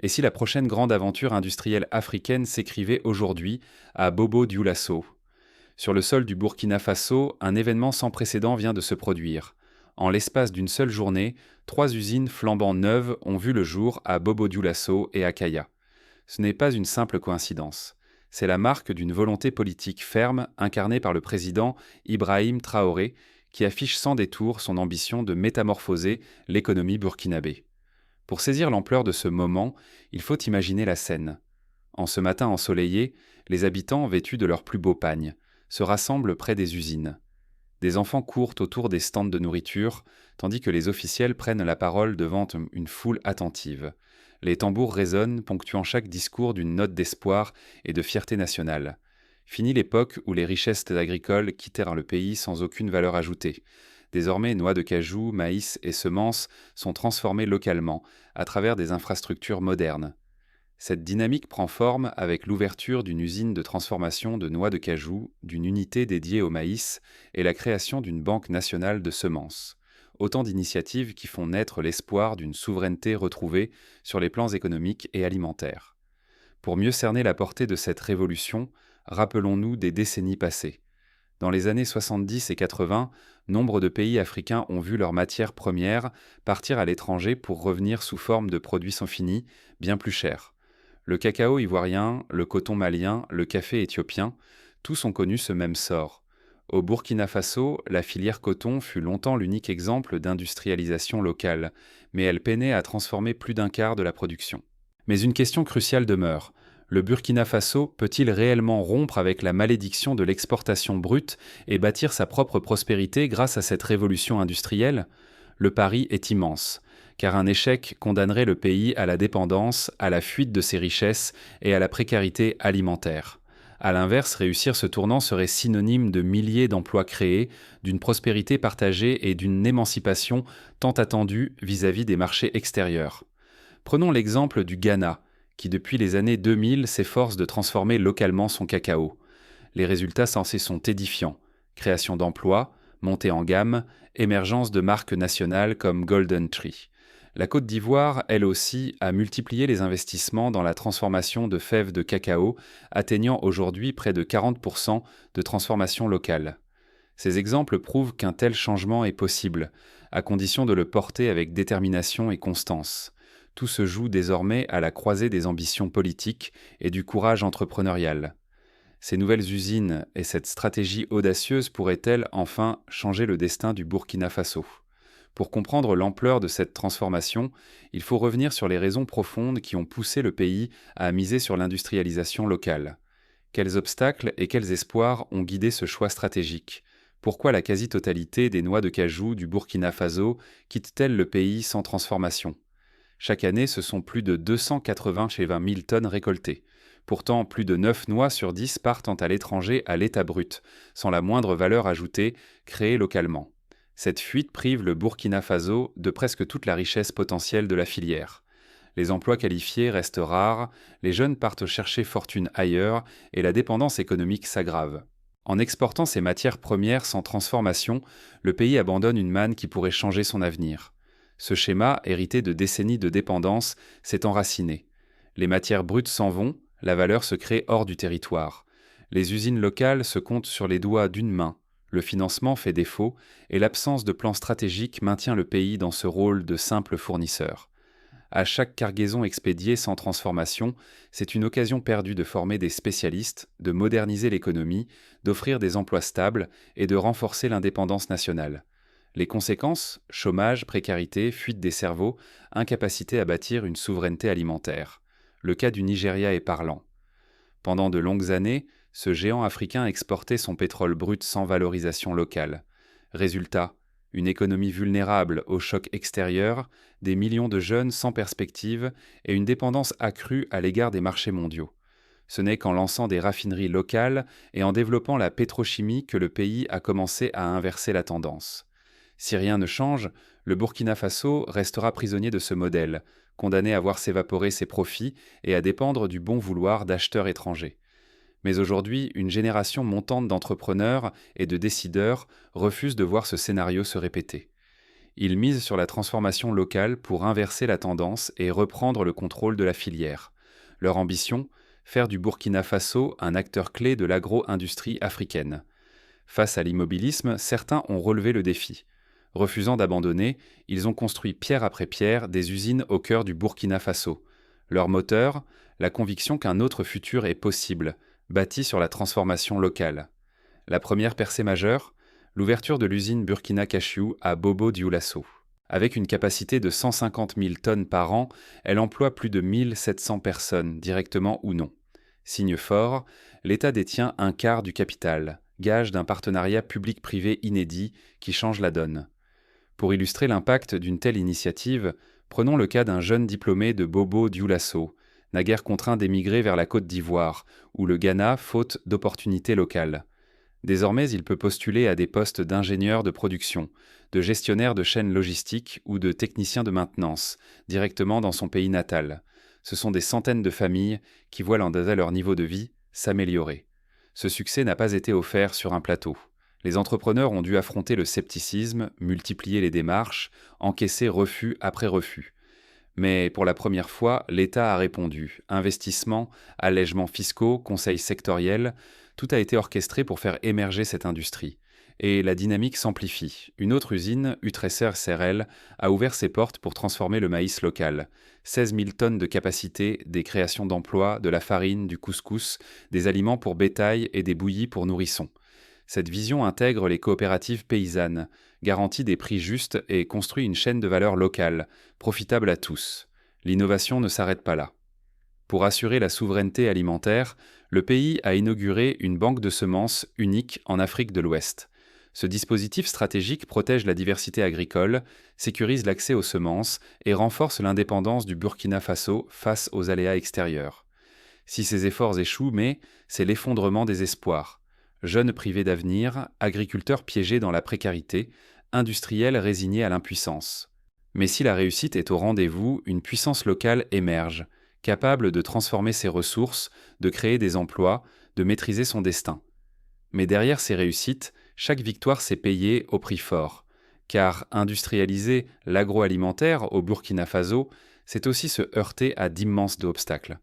Et si la prochaine grande aventure industrielle africaine s'écrivait aujourd'hui à Bobo-Dioulasso? Sur le sol du Burkina Faso, un événement sans précédent vient de se produire. En l'espace d'une seule journée, 3 usines flambant neuves ont vu le jour à Bobo-Dioulasso et à Kaya. Ce n'est pas une simple coïncidence. C'est la marque d'une volonté politique ferme incarnée par le président Ibrahim Traoré, qui affiche sans détour son ambition de métamorphoser l'économie burkinabé. Pour saisir l'ampleur de ce moment, il faut imaginer la scène. En ce matin ensoleillé, les habitants, vêtus de leurs plus beaux pagnes, se rassemblent près des usines. Des enfants courent autour des stands de nourriture, tandis que les officiels prennent la parole devant une foule attentive. Les tambours résonnent, ponctuant chaque discours d'une note d'espoir et de fierté nationale. Fini l'époque où les richesses agricoles quittèrent le pays sans aucune valeur ajoutée. Désormais, noix de cajou, maïs et semences sont transformées localement, à travers des infrastructures modernes. Cette dynamique prend forme avec l'ouverture d'une usine de transformation de noix de cajou, d'une unité dédiée au maïs et la création d'une banque nationale de semences. Autant d'initiatives qui font naître l'espoir d'une souveraineté retrouvée sur les plans économiques et alimentaires. Pour mieux cerner la portée de cette révolution, rappelons-nous des décennies passées. Dans les années 70 et 80, nombre de pays africains ont vu leurs matières premières partir à l'étranger pour revenir sous forme de produits sans fini, bien plus chers. Le cacao ivoirien, le coton malien, le café éthiopien, tous ont connu ce même sort. Au Burkina Faso, la filière coton fut longtemps l'unique exemple d'industrialisation locale, mais elle peinait à transformer plus d'un quart de la production. Mais une question cruciale demeure. Le Burkina Faso peut-il réellement rompre avec la malédiction de l'exportation brute et bâtir sa propre prospérité grâce à cette révolution industrielle? Le pari est immense, car un échec condamnerait le pays à la dépendance, à la fuite de ses richesses et à la précarité alimentaire. À l'inverse, réussir ce tournant serait synonyme de milliers d'emplois créés, d'une prospérité partagée et d'une émancipation tant attendue vis-à-vis des marchés extérieurs. Prenons l'exemple du Ghana, qui depuis les années 2000 s'efforce de transformer localement son cacao. Les résultats censés sont édifiants. Création d'emplois, montée en gamme, émergence de marques nationales comme Golden Tree. La Côte d'Ivoire, elle aussi, a multiplié les investissements dans la transformation de fèves de cacao, atteignant aujourd'hui près de 40% de transformation locale. Ces exemples prouvent qu'un tel changement est possible, à condition de le porter avec détermination et constance. Tout se joue désormais à la croisée des ambitions politiques et du courage entrepreneurial. Ces nouvelles usines et cette stratégie audacieuse pourraient-elles enfin changer le destin du Burkina Faso? Pour comprendre l'ampleur de cette transformation, il faut revenir sur les raisons profondes qui ont poussé le pays à miser sur l'industrialisation locale. Quels obstacles et quels espoirs ont guidé ce choix stratégique? Pourquoi la quasi-totalité des noix de cajou du Burkina Faso quitte-t-elle le pays sans transformation? Chaque année, ce sont plus de 280 chez 20 000 tonnes récoltées. Pourtant, plus de 9 noix sur 10 partent à l'étranger à l'état brut, sans la moindre valeur ajoutée créée localement. Cette fuite prive le Burkina Faso de presque toute la richesse potentielle de la filière. Les emplois qualifiés restent rares, les jeunes partent chercher fortune ailleurs et la dépendance économique s'aggrave. En exportant ces matières premières sans transformation, le pays abandonne une manne qui pourrait changer son avenir. Ce schéma, hérité de décennies de dépendance, s'est enraciné. Les matières brutes s'en vont, la valeur se crée hors du territoire. Les usines locales se comptent sur les doigts d'une main. Le financement fait défaut et l'absence de plan stratégique maintient le pays dans ce rôle de simple fournisseur. À chaque cargaison expédiée sans transformation, c'est une occasion perdue de former des spécialistes, de moderniser l'économie, d'offrir des emplois stables et de renforcer l'indépendance nationale. Les conséquences, chômage, précarité, fuite des cerveaux, incapacité à bâtir une souveraineté alimentaire. Le cas du Nigeria est parlant. Pendant de longues années, ce géant africain exportait son pétrole brut sans valorisation locale. Résultat, une économie vulnérable aux chocs extérieurs, des millions de jeunes sans perspective et une dépendance accrue à l'égard des marchés mondiaux. Ce n'est qu'en lançant des raffineries locales et en développant la pétrochimie que le pays a commencé à inverser la tendance. Si rien ne change, le Burkina Faso restera prisonnier de ce modèle, condamné à voir s'évaporer ses profits et à dépendre du bon vouloir d'acheteurs étrangers. Mais aujourd'hui, une génération montante d'entrepreneurs et de décideurs refuse de voir ce scénario se répéter. Ils misent sur la transformation locale pour inverser la tendance et reprendre le contrôle de la filière. Leur ambition, faire du Burkina Faso un acteur clé de l'agro-industrie africaine. Face à l'immobilisme, certains ont relevé le défi. Refusant d'abandonner, ils ont construit pierre après pierre des usines au cœur du Burkina Faso. Leur moteur, la conviction qu'un autre futur est possible, bâti sur la transformation locale. La première percée majeure, l'ouverture de l'usine Burkina Cashew à Bobo Dioulasso. Avec une capacité de 150 000 tonnes par an, elle emploie plus de 1700 personnes, directement ou non. Signe fort, l'État détient un quart du capital, gage d'un partenariat public-privé inédit qui change la donne. Pour illustrer l'impact d'une telle initiative, prenons le cas d'un jeune diplômé de Bobo Dioulasso, naguère contraint d'émigrer vers la Côte d'Ivoire, ou le Ghana faute d'opportunités locales. Désormais, il peut postuler à des postes d'ingénieur de production, de gestionnaire de chaînes logistiques ou de technicien de maintenance, directement dans son pays natal. Ce sont des centaines de familles qui voient leur niveau de vie s'améliorer. Ce succès n'a pas été offert sur un plateau. Les entrepreneurs ont dû affronter le scepticisme, multiplier les démarches, encaisser refus après refus. Mais pour la première fois, l'État a répondu. Investissements, allègements fiscaux, conseils sectoriels, tout a été orchestré pour faire émerger cette industrie. Et la dynamique s'amplifie. Une autre usine, Utreser Serel, a ouvert ses portes pour transformer le maïs local. 16 000 tonnes de capacité, des créations d'emplois, de la farine, du couscous, des aliments pour bétail et des bouillies pour nourrissons. Cette vision intègre les coopératives paysannes, garantit des prix justes et construit une chaîne de valeur locale, profitable à tous. L'innovation ne s'arrête pas là. Pour assurer la souveraineté alimentaire, le pays a inauguré une banque de semences unique en Afrique de l'Ouest. Ce dispositif stratégique protège la diversité agricole, sécurise l'accès aux semences et renforce l'indépendance du Burkina Faso face aux aléas extérieurs. Si ces efforts échouent, c'est l'effondrement des espoirs. Jeunes privés d'avenir, agriculteurs piégés dans la précarité, industriels résignés à l'impuissance. Mais si la réussite est au rendez-vous, une puissance locale émerge, capable de transformer ses ressources, de créer des emplois, de maîtriser son destin. Mais derrière ces réussites, chaque victoire s'est payée au prix fort. Car industrialiser l'agroalimentaire au Burkina Faso, c'est aussi se heurter à d'immenses obstacles.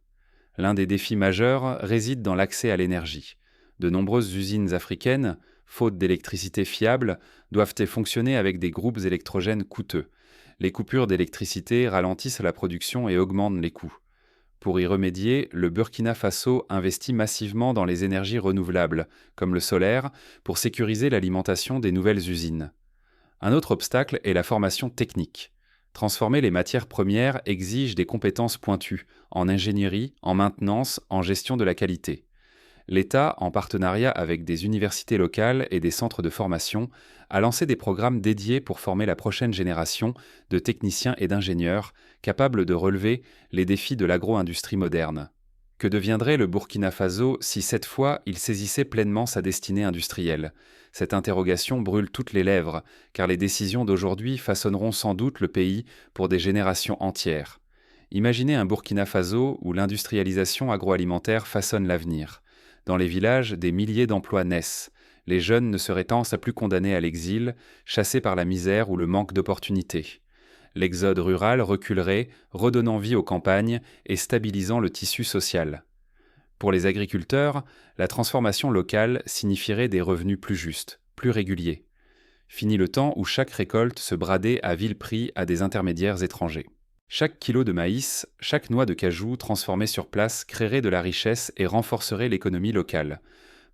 L'un des défis majeurs réside dans l'accès à l'énergie. De nombreuses usines africaines, faute d'électricité fiable, doivent fonctionner avec des groupes électrogènes coûteux. Les coupures d'électricité ralentissent la production et augmentent les coûts. Pour y remédier, le Burkina Faso investit massivement dans les énergies renouvelables, comme le solaire, pour sécuriser l'alimentation des nouvelles usines. Un autre obstacle est la formation technique. Transformer les matières premières exige des compétences pointues, en ingénierie, en maintenance, en gestion de la qualité. L'État, en partenariat avec des universités locales et des centres de formation, a lancé des programmes dédiés pour former la prochaine génération de techniciens et d'ingénieurs capables de relever les défis de l'agro-industrie moderne. Que deviendrait le Burkina Faso si cette fois il saisissait pleinement sa destinée industrielle ? Cette interrogation brûle toutes les lèvres, car les décisions d'aujourd'hui façonneront sans doute le pays pour des générations entières. Imaginez un Burkina Faso où l'industrialisation agroalimentaire façonne l'avenir. Dans les villages, des milliers d'emplois naissent. Les jeunes ne seraient tendance à plus condamnés à l'exil, chassés par la misère ou le manque d'opportunités. L'exode rural reculerait, redonnant vie aux campagnes et stabilisant le tissu social. Pour les agriculteurs, la transformation locale signifierait des revenus plus justes, plus réguliers. Fini le temps où chaque récolte se bradait à vil prix à des intermédiaires étrangers. Chaque kilo de maïs, chaque noix de cajou transformée sur place créerait de la richesse et renforcerait l'économie locale.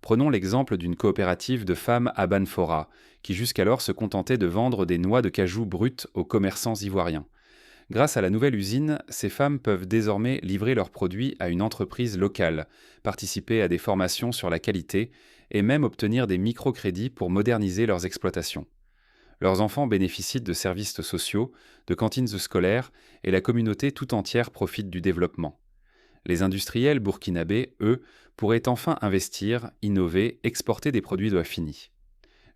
Prenons l'exemple d'une coopérative de femmes à Banfora, qui jusqu'alors se contentait de vendre des noix de cajou brutes aux commerçants ivoiriens. Grâce à la nouvelle usine, ces femmes peuvent désormais livrer leurs produits à une entreprise locale, participer à des formations sur la qualité et même obtenir des microcrédits pour moderniser leurs exploitations. Leurs enfants bénéficient de services sociaux, de cantines scolaires et la communauté tout entière profite du développement. Les industriels burkinabés, eux, pourraient enfin investir, innover, exporter des produits finis.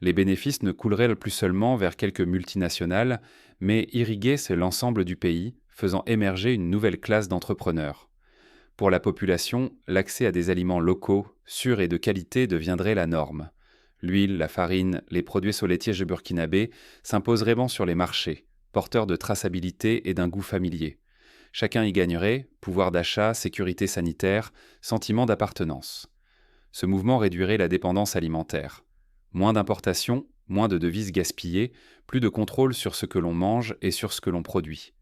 Les bénéfices ne couleraient plus seulement vers quelques multinationales, mais irriguaient l'ensemble du pays, faisant émerger une nouvelle classe d'entrepreneurs. Pour la population, l'accès à des aliments locaux, sûrs et de qualité deviendrait la norme. L'huile, la farine, les produits laitiers burkinabés s'imposent vraiment sur les marchés, porteurs de traçabilité et d'un goût familier. Chacun y gagnerait, pouvoir d'achat, sécurité sanitaire, sentiment d'appartenance. Ce mouvement réduirait la dépendance alimentaire. Moins d'importations, moins de devises gaspillées, plus de contrôle sur ce que l'on mange et sur ce que l'on produit.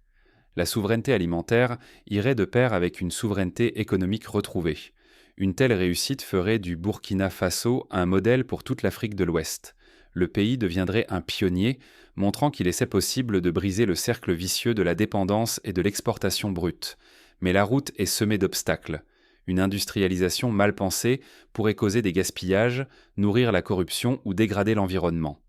La souveraineté alimentaire irait de pair avec une souveraineté économique retrouvée. Une telle réussite ferait du Burkina Faso un modèle pour toute l'Afrique de l'Ouest. Le pays deviendrait un pionnier, montrant qu'il essaie possible de briser le cercle vicieux de la dépendance et de l'exportation brute. Mais la route est semée d'obstacles. Une industrialisation mal pensée pourrait causer des gaspillages, nourrir la corruption ou dégrader l'environnement.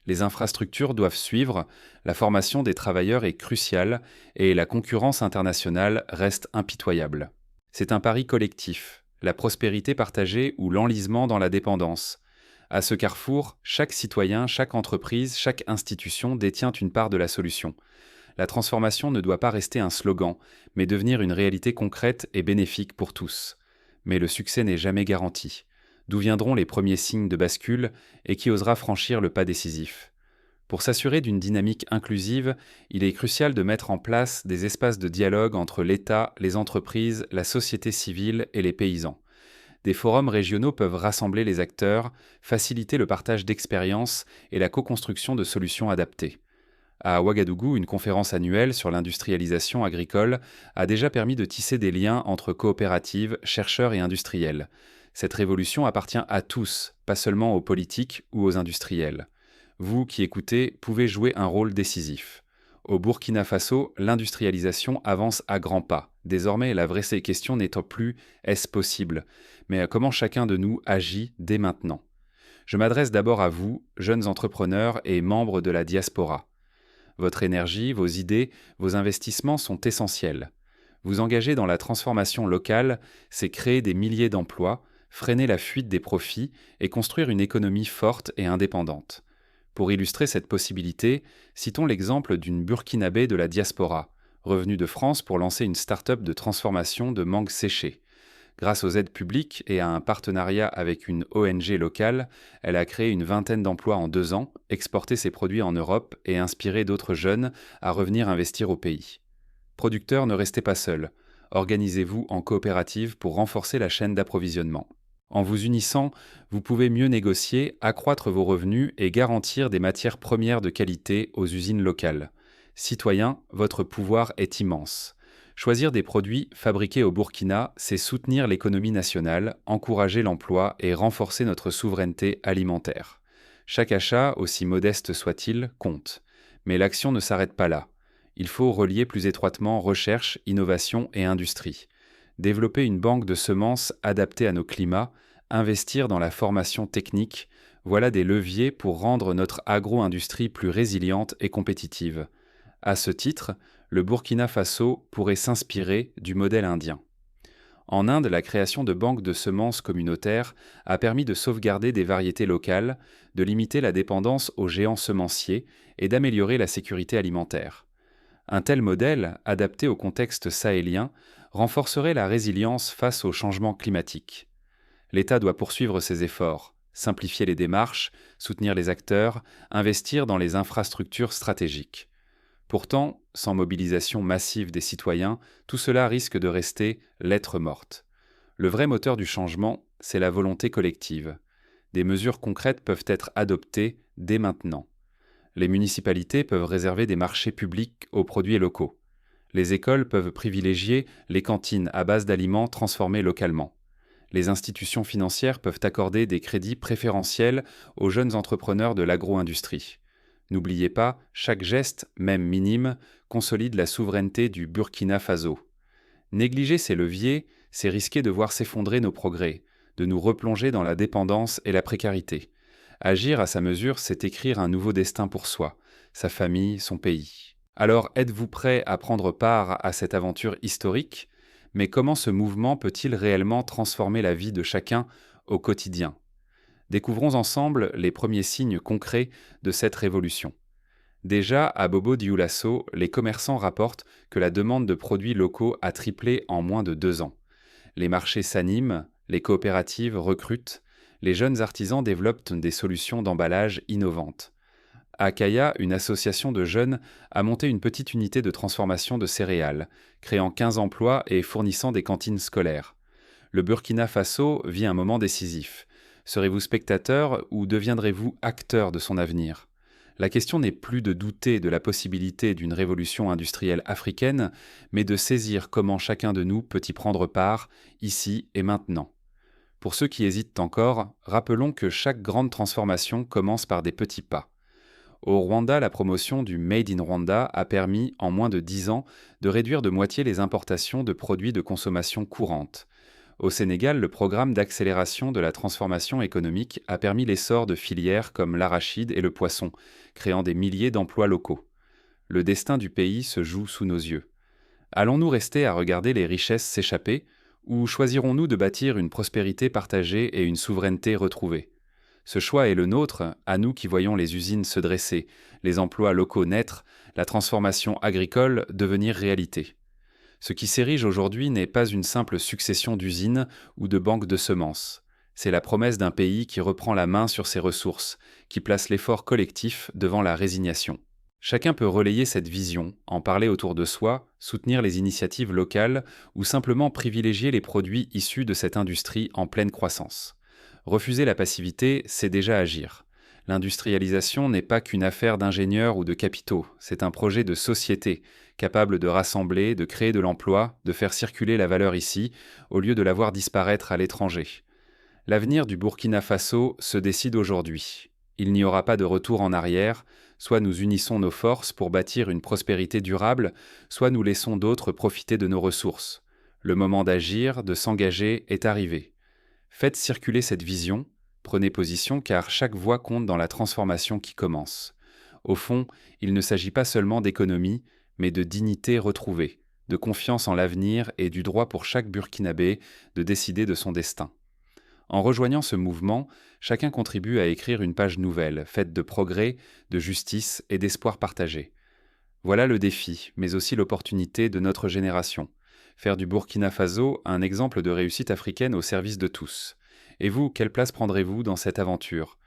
Les infrastructures doivent suivre, la formation des travailleurs est cruciale et la concurrence internationale reste impitoyable. C'est un pari collectif, la prospérité partagée ou l'enlisement dans la dépendance. À ce carrefour, chaque citoyen, chaque entreprise, chaque institution détient une part de la solution. La transformation ne doit pas rester un slogan, mais devenir une réalité concrète et bénéfique pour tous. Mais le succès n'est jamais garanti. D'où viendront les premiers signes de bascule et qui osera franchir le pas décisif? Pour s'assurer d'une dynamique inclusive, il est crucial de mettre en place des espaces de dialogue entre l'État, les entreprises, la société civile et les paysans. Des forums régionaux peuvent rassembler les acteurs, faciliter le partage d'expériences et la co-construction de solutions adaptées. À Ouagadougou, une conférence annuelle sur l'industrialisation agricole a déjà permis de tisser des liens entre coopératives, chercheurs et industriels. Cette révolution appartient à tous, pas seulement aux politiques ou aux industriels. Vous qui écoutez pouvez jouer un rôle décisif. Au Burkina Faso, l'industrialisation avance à grands pas. Désormais, la vraie question n'est plus « est-ce possible ?», mais comment chacun de nous agit dès maintenant. Je m'adresse d'abord à vous, jeunes entrepreneurs et membres de la diaspora. Votre énergie, vos idées, vos investissements sont essentiels. Vous engager dans la transformation locale, c'est créer des milliers d'emplois, freiner la fuite des profits et construire une économie forte et indépendante. Pour illustrer cette possibilité, citons l'exemple d'une Burkinabé de la diaspora, revenue de France pour lancer une start-up de transformation de mangue séchée. Grâce aux aides publiques et à un partenariat avec une ONG locale, elle a créé une vingtaine d'emplois en 2 ans, exporté ses produits en Europe et inspiré d'autres jeunes à revenir investir au pays. Producteurs, ne restez pas seuls. Organisez-vous en coopérative pour renforcer la chaîne d'approvisionnement. En vous unissant, vous pouvez mieux négocier, accroître vos revenus et garantir des matières premières de qualité aux usines locales. Citoyens, votre pouvoir est immense. Choisir des produits fabriqués au Burkina, c'est soutenir l'économie nationale, encourager l'emploi et renforcer notre souveraineté alimentaire. Chaque achat, aussi modeste soit-il, compte. Mais l'action ne s'arrête pas là. Il faut relier plus étroitement recherche, innovation et industrie. Développer une banque de semences adaptée à nos climats, investir dans la formation technique, voilà des leviers pour rendre notre agro-industrie plus résiliente et compétitive. À ce titre, le Burkina Faso pourrait s'inspirer du modèle indien. En Inde, la création de banques de semences communautaires a permis de sauvegarder des variétés locales, de limiter la dépendance aux géants semenciers et d'améliorer la sécurité alimentaire. Un tel modèle, adapté au contexte sahélien, renforcerait la résilience face au changement climatique. L'État doit poursuivre ses efforts, simplifier les démarches, soutenir les acteurs, investir dans les infrastructures stratégiques. Pourtant, sans mobilisation massive des citoyens, tout cela risque de rester lettre morte. Le vrai moteur du changement, c'est la volonté collective. Des mesures concrètes peuvent être adoptées dès maintenant. Les municipalités peuvent réserver des marchés publics aux produits locaux. Les écoles peuvent privilégier les cantines à base d'aliments transformés localement. Les institutions financières peuvent accorder des crédits préférentiels aux jeunes entrepreneurs de l'agro-industrie. N'oubliez pas, chaque geste, même minime, consolide la souveraineté du Burkina Faso. Négliger ces leviers, c'est risquer de voir s'effondrer nos progrès, de nous replonger dans la dépendance et la précarité. Agir à sa mesure, c'est écrire un nouveau destin pour soi, sa famille, son pays. Alors êtes-vous prêt à prendre part à cette aventure historique ? Mais comment ce mouvement peut-il réellement transformer la vie de chacun au quotidien ? Découvrons ensemble les premiers signes concrets de cette révolution. Déjà, à Bobo-Dioulasso, les commerçants rapportent que la demande de produits locaux a triplé en moins de 2 ans. Les marchés s'animent, les coopératives recrutent, Les jeunes artisans développent des solutions d'emballage innovantes. À Kaya, une association de jeunes a monté une petite unité de transformation de céréales, créant 15 emplois et fournissant des cantines scolaires. Le Burkina Faso vit un moment décisif. Serez-vous spectateur ou deviendrez-vous acteur de son avenir? La question n'est plus de douter de la possibilité d'une révolution industrielle africaine, mais de saisir comment chacun de nous peut y prendre part, ici et maintenant. Pour ceux qui hésitent encore, rappelons que chaque grande transformation commence par des petits pas. Au Rwanda, la promotion du Made in Rwanda a permis, en moins de 10 ans, de réduire de moitié les importations de produits de consommation courante. Au Sénégal, le programme d'accélération de la transformation économique a permis l'essor de filières comme l'arachide et le poisson, créant des milliers d'emplois locaux. Le destin du pays se joue sous nos yeux. Allons-nous rester à regarder les richesses s'échapper, ou choisirons-nous de bâtir une prospérité partagée et une souveraineté retrouvée? Ce choix est le nôtre, à nous qui voyons les usines se dresser, les emplois locaux naître, la transformation agricole devenir réalité. Ce qui s'érige aujourd'hui n'est pas une simple succession d'usines ou de banques de semences. C'est la promesse d'un pays qui reprend la main sur ses ressources, qui place l'effort collectif devant la résignation. Chacun peut relayer cette vision, en parler autour de soi, soutenir les initiatives locales ou simplement privilégier les produits issus de cette industrie en pleine croissance. Refuser la passivité, c'est déjà agir. L'industrialisation n'est pas qu'une affaire d'ingénieurs ou de capitaux, c'est un projet de société, capable de rassembler, de créer de l'emploi, de faire circuler la valeur ici, au lieu de la voir disparaître à l'étranger. L'avenir du Burkina Faso se décide aujourd'hui. Il n'y aura pas de retour en arrière, soit nous unissons nos forces pour bâtir une prospérité durable, soit nous laissons d'autres profiter de nos ressources. Le moment d'agir, de s'engager est arrivé. Faites circuler cette vision, prenez position car chaque voix compte dans la transformation qui commence. Au fond, il ne s'agit pas seulement d'économie, mais de dignité retrouvée, de confiance en l'avenir et du droit pour chaque Burkinabé de décider de son destin. En rejoignant ce mouvement, chacun contribue à écrire une page nouvelle, faite de progrès, de justice et d'espoir partagé. Voilà le défi, mais aussi l'opportunité de notre génération. Faire du Burkina Faso un exemple de réussite africaine au service de tous. Et vous, quelle place prendrez-vous dans cette aventure?